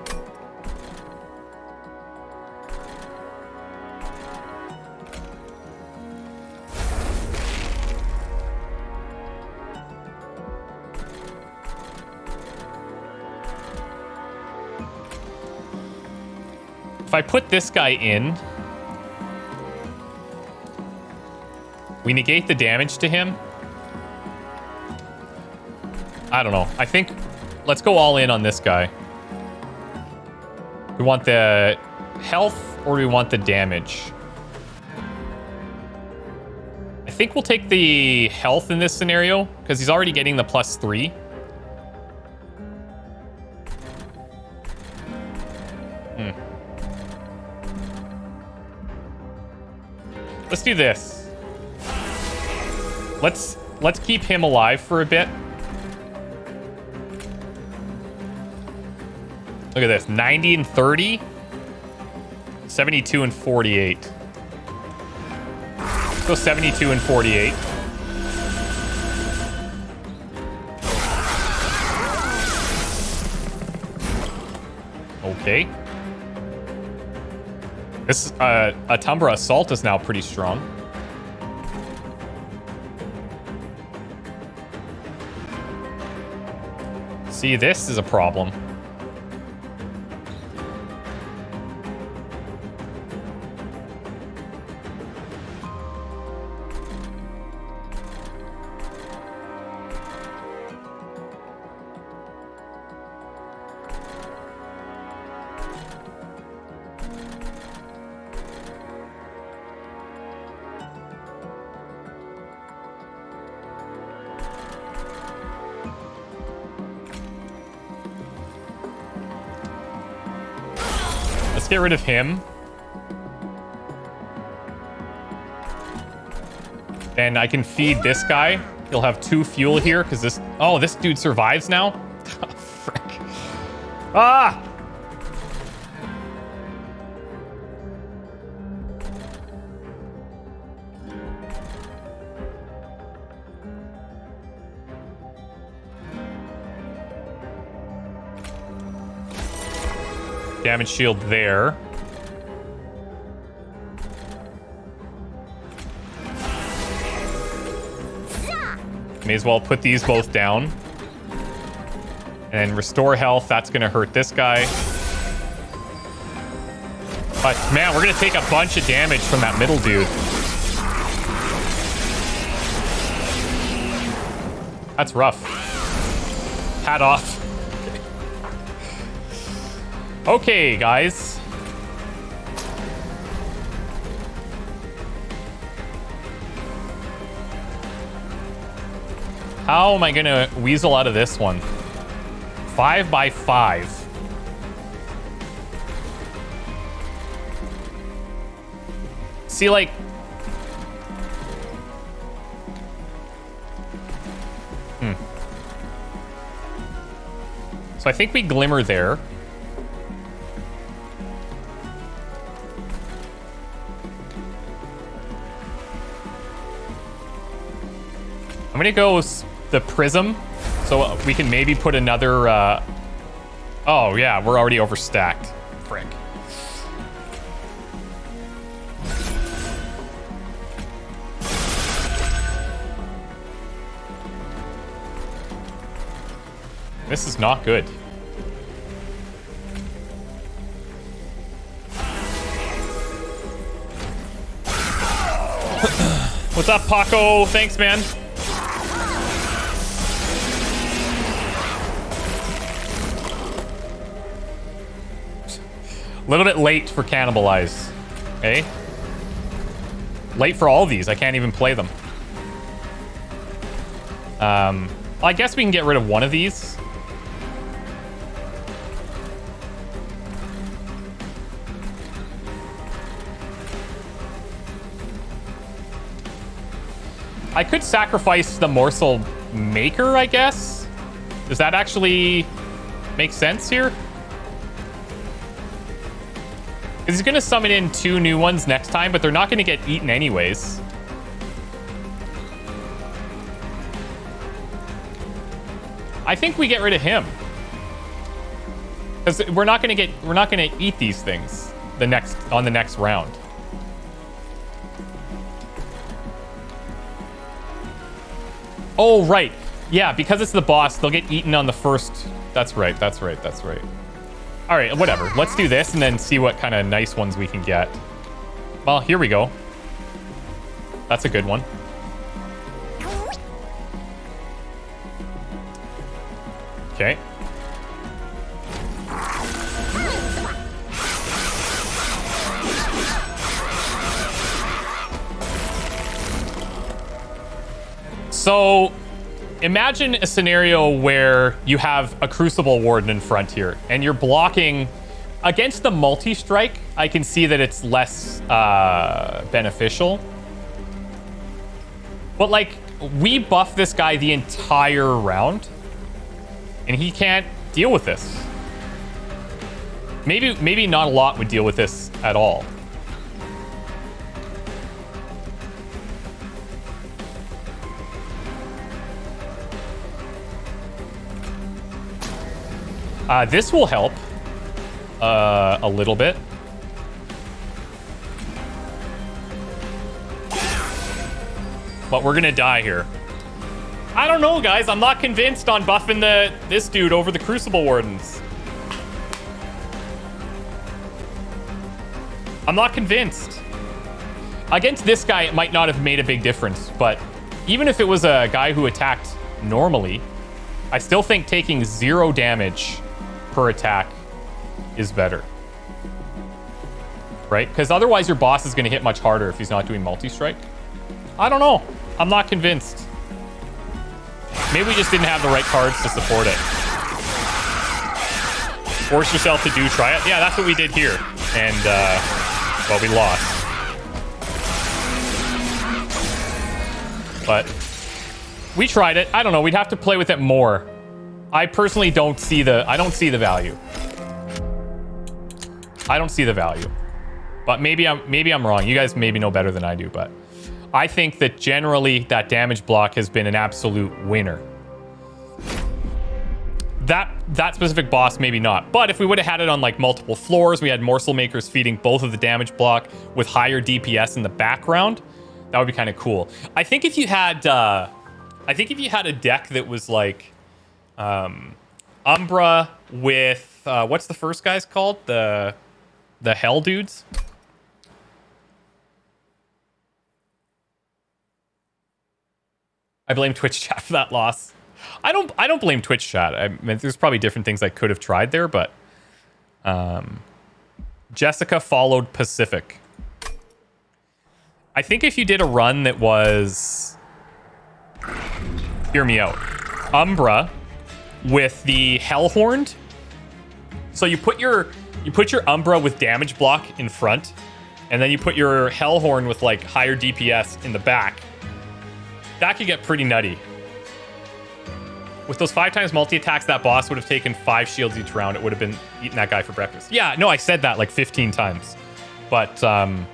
If I put this guy in, we negate the damage to him. I don't know. I think let's go all in on this guy. We want the health or do we want the damage? I think we'll take the health in this scenario because he's already getting the +3. Let's do this. Let's keep him alive for a bit. Look at this. 90 and 30. 72 and 48. Let's go 72 and 48. Okay. This Atumbra Assault is now pretty strong. See, this is a problem. Let's get rid of him. And I can feed this guy. He'll have 2 fuel here because this... Oh, this dude survives now? Oh, frick. Ah! Damage shield there. May as well put these both down. And restore health. That's going to hurt this guy. But, man, we're going to take a bunch of damage from that middle dude. That's rough. Hat off. Okay, guys. How am I gonna weasel out of this one? 5 by 5. See, like... So I think we glimmer there. I'm gonna go the prism, so we can maybe put another, Oh, yeah, we're already overstacked. Frick. This is not good. What's up, Paco? Thanks, man. A little bit late for Cannibalize. Okay? Late for all these. I can't even play them. Well, I guess we can get rid of one of these. I could sacrifice the morsel maker, I guess. Does that actually make sense here? He's going to summon in 2 new ones next time, but they're not going to get eaten anyways. I think we get rid of him. Because we're not going to eat these things on the next round. Oh, right. Yeah, because it's the boss, they'll get eaten on the first. That's right. All right, whatever. Let's do this and then see what kind of nice ones we can get. Well, here we go. That's a good one. Okay. So imagine a scenario where you have a Crucible Warden in front here, and you're blocking against the multi-strike. I can see that it's less beneficial. But like, we buff this guy the entire round, and he can't deal with this. Maybe not a lot would deal with this at all. This will help a little bit. But we're gonna die here. I don't know, guys. I'm not convinced on buffing this dude over the Crucible Wardens. I'm not convinced. Against this guy, it might not have made a big difference, but even if it was a guy who attacked normally, I still think taking 0 damage per attack is better. Right? Because otherwise your boss is going to hit much harder if he's not doing multi-strike. I don't know. I'm not convinced. Maybe we just didn't have the right cards to support it. Force yourself to try it. Yeah, that's what we did here. And, well, we lost. But we tried it. I don't know. We'd have to play with it more. I personally don't see the value. I don't see the value. But maybe I'm wrong. You guys maybe know better than I do, but I think that generally that damage block has been an absolute winner. That specific boss, maybe not. But if we would have had it on like multiple floors, we had morsel makers feeding both of the damage block with higher DPS in the background, that would be kind of cool. I think if you had a deck that was like Umbra with what's the first guy's called? The Hell dudes. I blame Twitch chat for that loss. I don't blame Twitch chat. I mean, there's probably different things I could have tried there, but Jessica followed Pacific. I think if you did a run that was, hear me out, Umbra with the Hellhorned. So you put your Umbra with damage block in front, and then you put your Hellhorn with like higher DPS in the back. That could get pretty nutty. With those 5 times multi-attacks, that boss would have taken 5 shields each round. It would have been eating that guy for breakfast. Yeah, no, I said that like 15 times. But I'm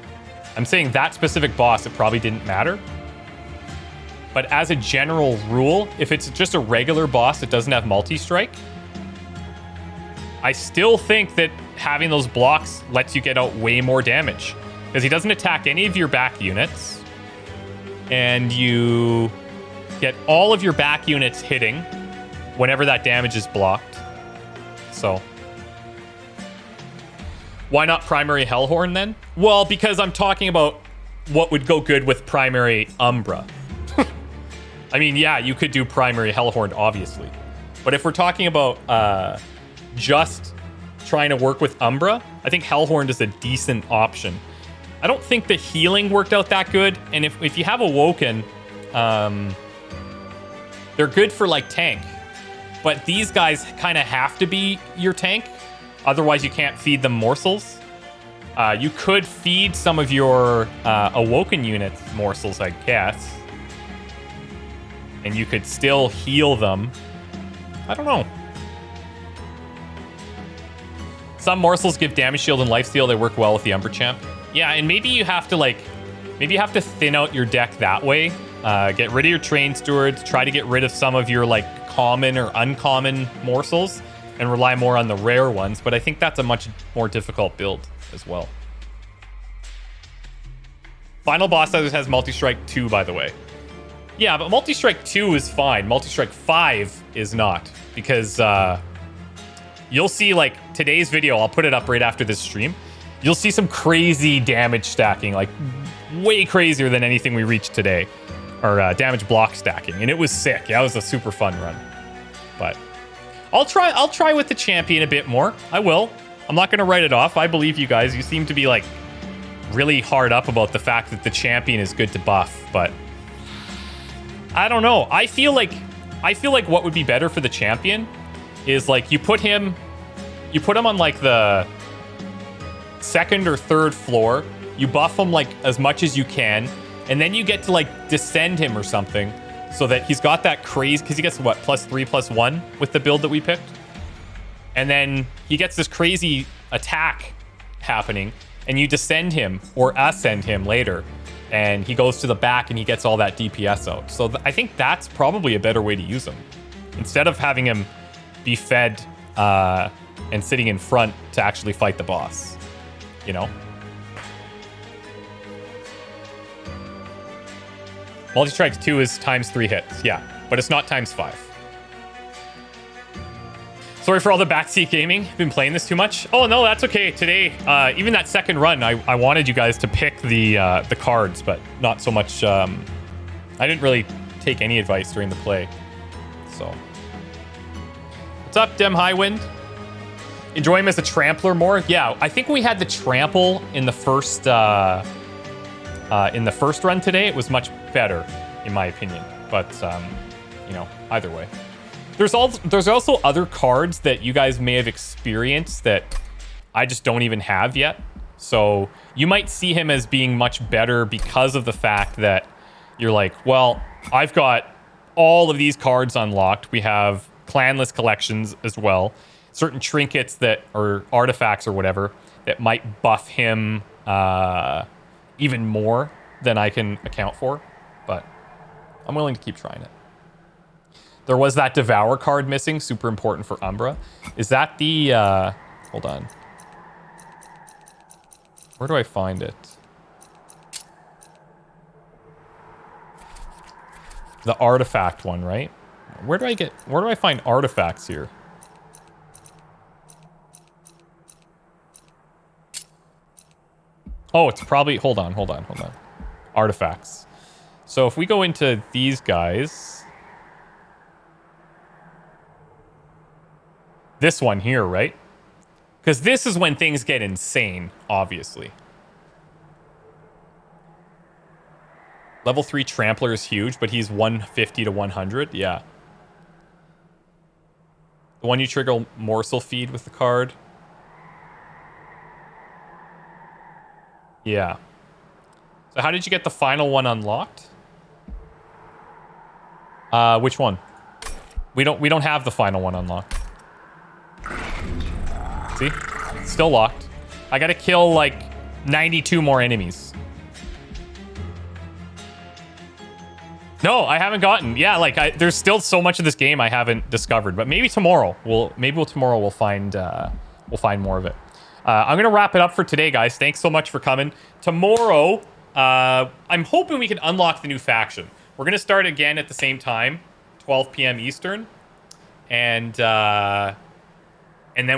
saying that specific boss, it probably didn't matter. But as a general rule, if it's just a regular boss that doesn't have multi-strike, I still think that having those blocks lets you get out way more damage. Because he doesn't attack any of your back units. And you get all of your back units hitting whenever that damage is blocked. So why not primary Hellhorn then? Well, because I'm talking about what would go good with primary Umbra. I mean, yeah, you could do primary Hellhorn, obviously. But if we're talking about just trying to work with Umbra, I think Hellhorn is a decent option. I don't think the healing worked out that good. And if you have Awoken, they're good for like tank. But these guys kind of have to be your tank. Otherwise, you can't feed them morsels. You could feed some of your Awoken units morsels, I guess. And you could still heal them. I don't know. Some morsels give damage shield and lifesteal. They work well with the Umbra champ. Yeah, and maybe you have to thin out your deck that way. Get rid of your Train Stewards. Try to get rid of some of your like common or uncommon morsels and rely more on the rare ones. But I think that's a much more difficult build as well. Final boss has multi-strike 2, by the way. Yeah, but multi-strike 2 is fine. Multi-strike 5 is not, because you'll see like today's video. I'll put it up right after this stream. You'll see some crazy damage stacking, like way crazier than anything we reached today, or damage block stacking, and it was sick. Yeah, it was a super fun run. But I'll try with the champion a bit more. I will. I'm not gonna write it off. I believe you guys. You seem to be like really hard up about the fact that the champion is good to buff, but I don't know. I feel like what would be better for the champion is like you put him on like the second or third floor. You buff him like as much as you can, And then you get to like descend him or something so that he's got that crazy, because he gets what, +3/+1 with the build that we picked. And then he gets this crazy attack happening, and you descend him or ascend him later, and he goes to the back and he gets all that DPS out. So I think that's probably a better way to use him. Instead of having him be fed and sitting in front to actually fight the boss, you know? Multi-strike 2 is ×3 hits, yeah, but it's not ×5. Sorry for all the backseat gaming. Been playing this too much. Oh no, that's okay. Today, even that second run, I wanted you guys to pick the cards, but not so much. I didn't really take any advice during the play. So, what's up, Dem Highwind? Enjoy him as a trampler more. Yeah, I think we had the trample in the first run today. It was much better, in my opinion. But you know, either way. There's also other cards that you guys may have experienced that I just don't even have yet. So you might see him as being much better because of the fact that you're like, well, I've got all of these cards unlocked. We have clanless collections as well. Certain trinkets that or artifacts or whatever that might buff him even more than I can account for. But I'm willing to keep trying it. There was that Devour card missing, super important for Umbra. Is that the, hold on. Where do I find it? The artifact one, right? Where do I find artifacts here? Oh, it's probably, hold on. Artifacts. So if we go into these guys, this one here, right? Because this is when things get insane, obviously. Level 3 Trampler is huge, but he's 150 to 100. Yeah. The one you trigger morsel feed with the card. Yeah. So how did you get the final one unlocked? Which one? We don't have the final one unlocked. See? It's still locked. I gotta kill like 92 more enemies. No, I haven't gotten. Yeah, like there's still so much of this game I haven't discovered. But maybe tomorrow we'll find more of it. I'm gonna wrap it up for today, guys. Thanks so much for coming. Tomorrow, I'm hoping we can unlock the new faction. We're gonna start again at the same time, 12 p.m. Eastern, and then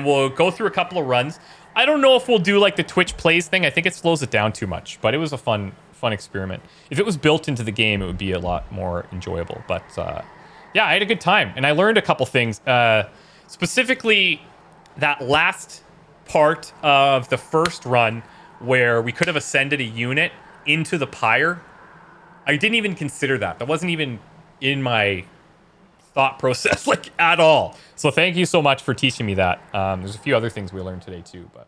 we'll go through a couple of runs. I don't know if we'll do like the Twitch plays thing. I think it slows it down too much, but it was a fun experiment. If it was built into the game, it would be a lot more enjoyable. But yeah, I had a good time, and I learned a couple things. Specifically, that last part of the first run where we could have ascended a unit into the pyre. I didn't even consider that. That wasn't even in my thought process like at all. So thank you so much for teaching me that. There's a few other things we learned today too, but